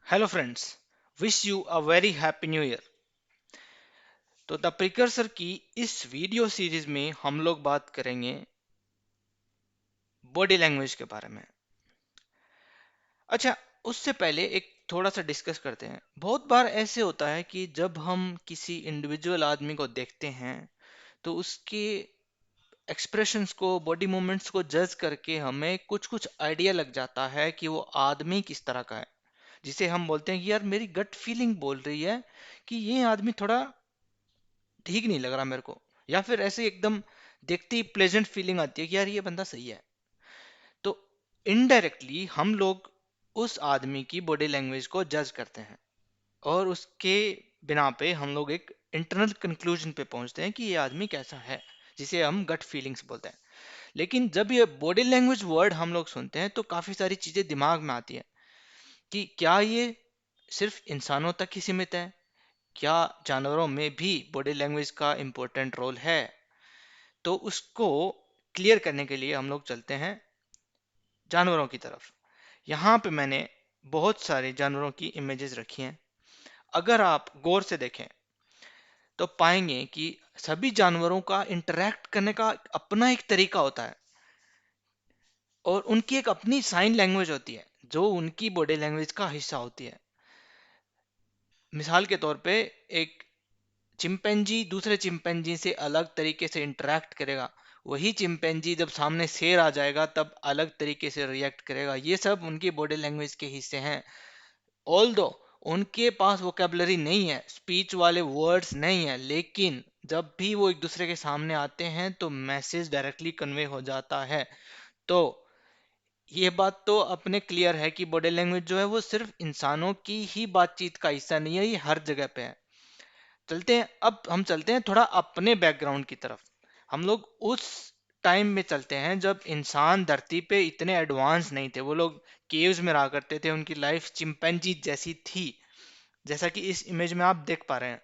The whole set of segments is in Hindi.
Hello friends, wish you a very happy new year. तो द प्रिकर्सर की इस वीडियो सीरीज में हम लोग बात करेंगे बॉडी लैंग्वेज के बारे में। अच्छा, उससे पहले एक थोड़ा सा डिस्कस करते हैं। बहुत बार ऐसे होता है कि जब हम किसी इंडिविजुअल आदमी को देखते हैं तो उसके एक्सप्रेशंस को, बॉडी मूवमेंट्स को जज करके हमें कुछ कुछ आइडिया लग जाता है कि वो आदमी किस तरह का है, जिसे हम बोलते हैं कि यार मेरी गट फीलिंग बोल रही है कि ये आदमी थोड़ा ठीक नहीं लग रहा मेरे को, या फिर ऐसे एकदम देखते ही प्लेजेंट फीलिंग आती है कि यार ये बंदा सही है। तो इनडायरेक्टली हम लोग उस आदमी की बॉडी लैंग्वेज को जज करते हैं और उसके बिना पे हम लोग एक इंटरनल कंक्लूजन पे पहुंचते हैं कि ये आदमी कैसा है, जिसे हम गट फीलिंग्स बोलते हैं। लेकिन जब ये बॉडी लैंग्वेज वर्ड हम लोग सुनते हैं तो काफी सारी चीजें दिमाग में आती है कि क्या ये सिर्फ इंसानों तक ही सीमित है, क्या जानवरों में भी बॉडी लैंग्वेज का इंपॉर्टेंट रोल है। तो उसको क्लियर करने के लिए हम लोग चलते हैं जानवरों की तरफ। यहाँ पे मैंने बहुत सारे जानवरों की इमेजेस रखी हैं। अगर आप गौर से देखें तो पाएंगे कि सभी जानवरों का इंटरेक्ट करने का अपना एक तरीका होता है और उनकी एक अपनी साइन लैंग्वेज होती है जो उनकी बॉडी लैंग्वेज का हिस्सा होती है। मिसाल के तौर पे एक चिंपैंजी दूसरे चिंपैंजी से अलग तरीके से इंटरेक्ट करेगा, वही चिंपैंजी जब सामने शेर आ जाएगा तब अलग तरीके से रिएक्ट करेगा। ये सब उनकी बॉडी लैंग्वेज के हिस्से हैं। ऑल्दो उनके पास वोकेबलरी नहीं है, स्पीच वाले वर्ड्स नहीं है, लेकिन जब भी वो एक दूसरे के सामने आते हैं तो मैसेज डायरेक्टली कन्वे हो जाता है। तो ये बात तो अपने क्लियर है कि बॉडी लैंग्वेज जो है वो सिर्फ इंसानों की ही बातचीत का हिस्सा नहीं है, ये हर जगह पे है। चलते हैं, अब हम चलते हैं थोड़ा अपने बैकग्राउंड की तरफ। हम लोग उस टाइम में चलते हैं जब इंसान धरती पे इतने एडवांस नहीं थे। वो लोग केव्स में रहा करते थे, उनकी लाइफ चिंपैंजी जैसी थी, जैसा कि इस इमेज में आप देख पा रहे हैं।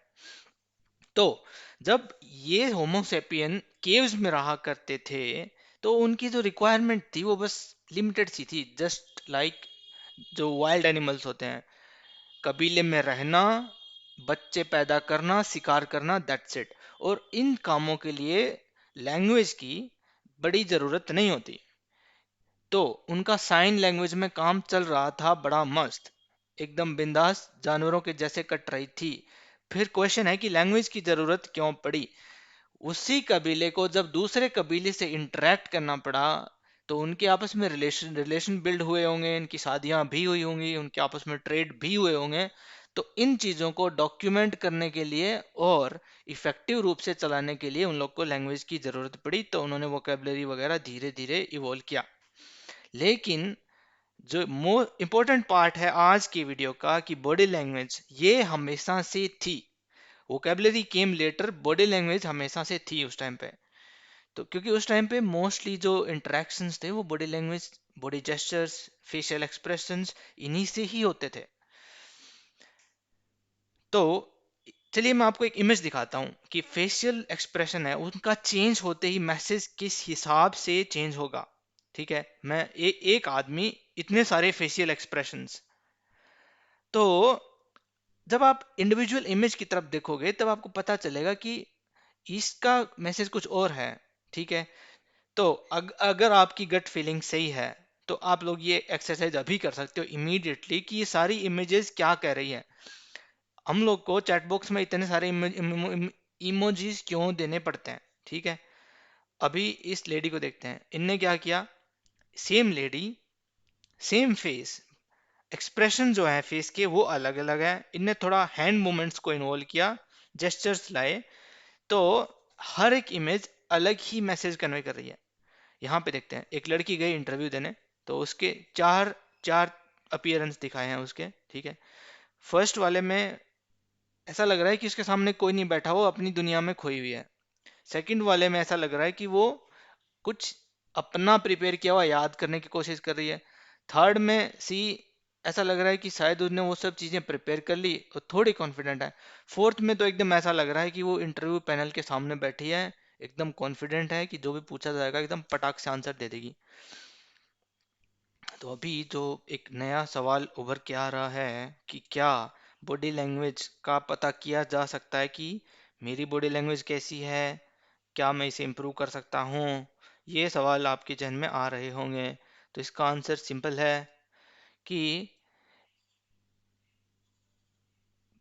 तो जब ये होमोसेपियन केव्स में रहा करते थे तो उनकी जो रिक्वायरमेंट थी वो बस लिमिटेड सी थी, जस्ट लाइक जो वाइल्ड एनिमल्स होते हैं। कबीले में रहना, बच्चे पैदा करना, शिकार करना, दैट्स इट। और इन कामों के लिए लैंग्वेज की बड़ी जरूरत नहीं होती। तो उनका साइन लैंग्वेज में काम चल रहा था बड़ा मस्त, एकदम बिंदास जानवरों के जैसे कट रही थी। फिर क्वेश्चन है कि लैंग्वेज की जरूरत क्यों पड़ी। उसी कबीले को जब दूसरे कबीले से इंटरेक्ट करना पड़ा तो उनके आपस में रिलेशन रिलेशन बिल्ड हुए होंगे, इनकी शादियां भी हुई होंगी, उनके आपस में ट्रेड भी हुए होंगे। तो इन चीज़ों को डॉक्यूमेंट करने के लिए और इफेक्टिव रूप से चलाने के लिए उन लोग को लैंग्वेज की ज़रूरत पड़ी, तो उन्होंने वोकेबलरी वगैरह धीरे धीरे इवॉल्व किया। लेकिन जो मोस्ट इंपॉर्टेंट पार्ट है आज की वीडियो का कि बॉडी लैंग्वेज ये हमेशा से थी। Vocabulary came later, body language हमेशा से थी उस टाइम पे। तो क्योंकि उस टाइम पे मोस्टली जो इंटरेक्शंस थे वो body language, body gestures, facial expressions इन्हीं से ही होते थे। तो चलिए मैं आपको एक इमेज दिखाता हूँ कि फेशियल एक्सप्रेशन है उनका चेंज होते ही मैसेज किस हिसाब से चेंज होगा। ठीक है, मैं एक आदमी, इतने सारे फेशियल एक्सप्रेशंस। तो जब आप इंडिविजुअल इमेज की तरफ देखोगे तब आपको पता चलेगा कि इसका मैसेज कुछ और है। ठीक है, तो अगर आपकी गट फीलिंग सही है तो आप लोग ये एक्सरसाइज अभी कर सकते हो इमीडिएटली कि ये सारी इमेजेस क्या कह रही है। हम लोग को चैट बॉक्स में इतने सारे इमोजीज क्यों देने पड़ते हैं। ठीक है, अभी इस लेडी को देखते हैं, इनने क्या किया। Same lady, same face, expression जो है फेस के वो अलग अलग है। इनने थोड़ा हैंड मूवमेंट्स को इन्वॉल्व किया, जेस्चर्स लाए, तो हर एक इमेज अलग ही मैसेज कन्वे कर रही है। यहाँ पे देखते हैं, एक लड़की गई इंटरव्यू देने, तो उसके चार चार अपीयरेंस दिखाए हैं उसके। ठीक है, फर्स्ट वाले में ऐसा लग रहा है कि उसके सामने कोई नहीं बैठा, वो अपनी दुनिया में खोई हुई है। सेकंड वाले में ऐसा लग रहा है कि वो कुछ अपना प्रिपेयर किया हुआ याद करने की कोशिश कर रही है। थर्ड में सी, ऐसा लग रहा है कि शायद उसने वो सब चीज़ें प्रिपेयर कर ली और थोड़ी कॉन्फिडेंट है। फोर्थ में तो एकदम ऐसा लग रहा है कि वो इंटरव्यू पैनल के सामने बैठी है, एकदम कॉन्फिडेंट है कि जो भी पूछा जाएगा एकदम पटाख से आंसर दे देगी। तो अभी जो एक नया सवाल उभर के आ रहा है कि क्या बॉडी लैंग्वेज का पता किया जा सकता है कि मेरी बॉडी लैंग्वेज कैसी है, क्या मैं इसे इम्प्रूव कर सकता हूँ। ये सवाल आपके जहन में आ रहे होंगे। तो इसका आंसर सिंपल है कि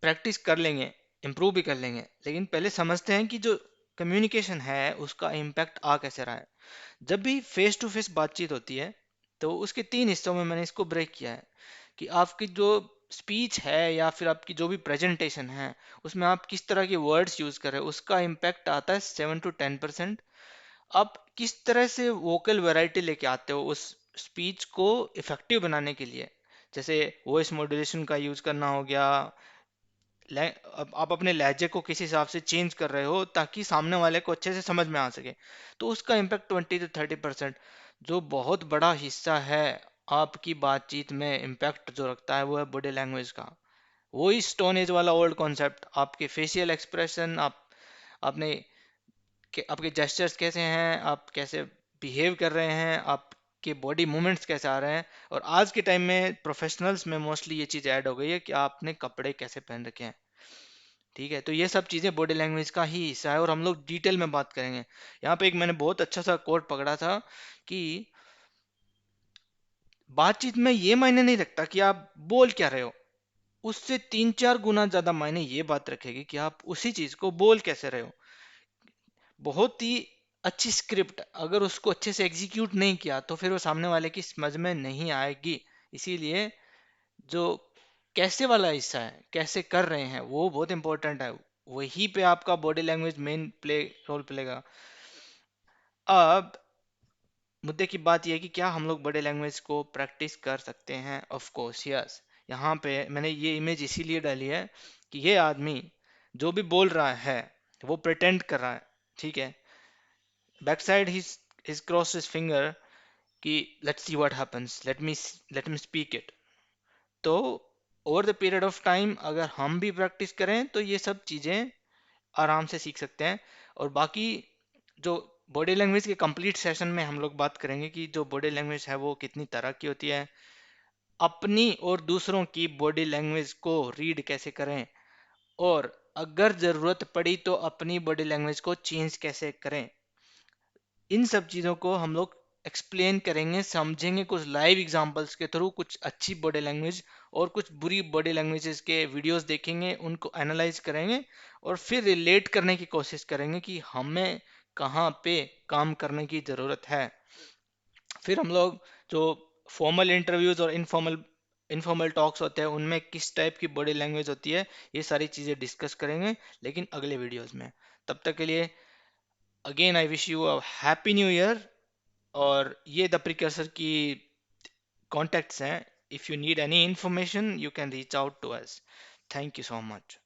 प्रैक्टिस कर लेंगे, इम्प्रूव भी कर लेंगे, लेकिन पहले समझते हैं कि जो कम्युनिकेशन है उसका इम्पैक्ट आ कैसे रहा है। जब भी फेस टू फेस बातचीत होती है तो उसके तीन हिस्सों में मैंने इसको ब्रेक किया है कि आपकी जो स्पीच है या फिर आपकी जो भी प्रेजेंटेशन है उसमें आप किस तरह के वर्ड्स यूज कर रहे हो उसका इम्पैक्ट आता है 7 to 10%। आप किस तरह से वोकल वैरायटी लेके आते हो उस स्पीच को इफेक्टिव बनाने के लिए, जैसे वॉइस मॉड्यूलेशन का यूज करना हो गया, अब आप अपने लहजे को किस हिसाब से चेंज कर रहे हो ताकि सामने वाले को अच्छे से समझ में आ सके, तो उसका इम्पैक्ट 20 to 30%। जो बहुत बड़ा हिस्सा है आपकी बातचीत में इम्पैक्ट जो रखता है वो है बॉडी लैंग्वेज का। वही स्टोन एज वाला ओल्ड कॉन्सेप्ट, आपके फेशियल एक्सप्रेशन, आप आपने आपके जेस्चर्स कैसे हैं, आप कैसे बिहेव कर रहे हैं, आपके बॉडी मूवमेंट्स कैसे आ रहे हैं। और आज के टाइम में प्रोफेशनल्स में मोस्टली ये चीज़ ऐड हो गई है कि आपने कपड़े कैसे पहन रखे हैं। ठीक है, तो ये सब चीज़ें बॉडी लैंग्वेज का ही हिस्सा है और हम लोग डिटेल में बात करेंगे। यहाँ पे एक मैंने बहुत अच्छा सा कोट पकड़ा था कि बातचीत में ये मायने नहीं रखता कि आप बोल क्या रहे हो, उससे 3-4 गुना ज्यादा मायने ये बात रखेगी कि आप उसी चीज को बोल कैसे रहे हो। बहुत ही अच्छी स्क्रिप्ट अगर उसको अच्छे से एग्जीक्यूट नहीं किया तो फिर वो सामने वाले की समझ में नहीं आएगी। इसीलिए जो कैसे वाला हिस्सा है, कैसे कर रहे हैं, वो बहुत इंपॉर्टेंट है। वहीं पे आपका body language main play role प्लेगा। अब मुद्दे की बात यह है कि क्या हम लोग बॉडी लैंग्वेज को प्रैक्टिस कर सकते हैं। Of course yes. यहाँ पे मैंने ये इमेज इसीलिए डाली है कि ये आदमी जो भी बोल रहा है वो प्रिटेंड कर रहा है, ठीक है। Back side his cross his finger कि let's see what happens, let me speak it. तो over the period of time अगर हम भी प्रैक्टिस करें तो ये सब चीज़ें आराम से सीख सकते हैं। और बाकी जो बॉडी लैंग्वेज के कंप्लीट सेशन में हम लोग बात करेंगे कि जो बॉडी लैंग्वेज है वो कितनी तरह की होती है, अपनी और दूसरों की बॉडी लैंग्वेज को रीड कैसे करें, और अगर ज़रूरत पड़ी तो अपनी बॉडी लैंग्वेज को चेंज कैसे करें। इन सब चीज़ों को हम लोग एक्सप्लेन करेंगे, समझेंगे कुछ लाइव एग्जांपल्स के थ्रू, कुछ अच्छी बॉडी लैंग्वेज और कुछ बुरी बॉडी लैंग्वेजेस के वीडियोस देखेंगे, उनको एनालाइज करेंगे और फिर रिलेट करने की कोशिश करेंगे कि हमें कहाँ पे काम करने की ज़रूरत है। फिर हम लोग जो फॉर्मल इंटरव्यूज और इनफॉर्मल इनफॉर्मल टॉक्स होते हैं उनमें किस टाइप की बॉडी लैंग्वेज होती है, ये सारी चीज़ें डिस्कस करेंगे, लेकिन अगले वीडियोस में। तब तक के लिए again I wish you a happy new year. और ये द प्रिकर्सर की कॉन्टैक्ट्स हैं। If you need any information you can reach out to us. Thank you so much.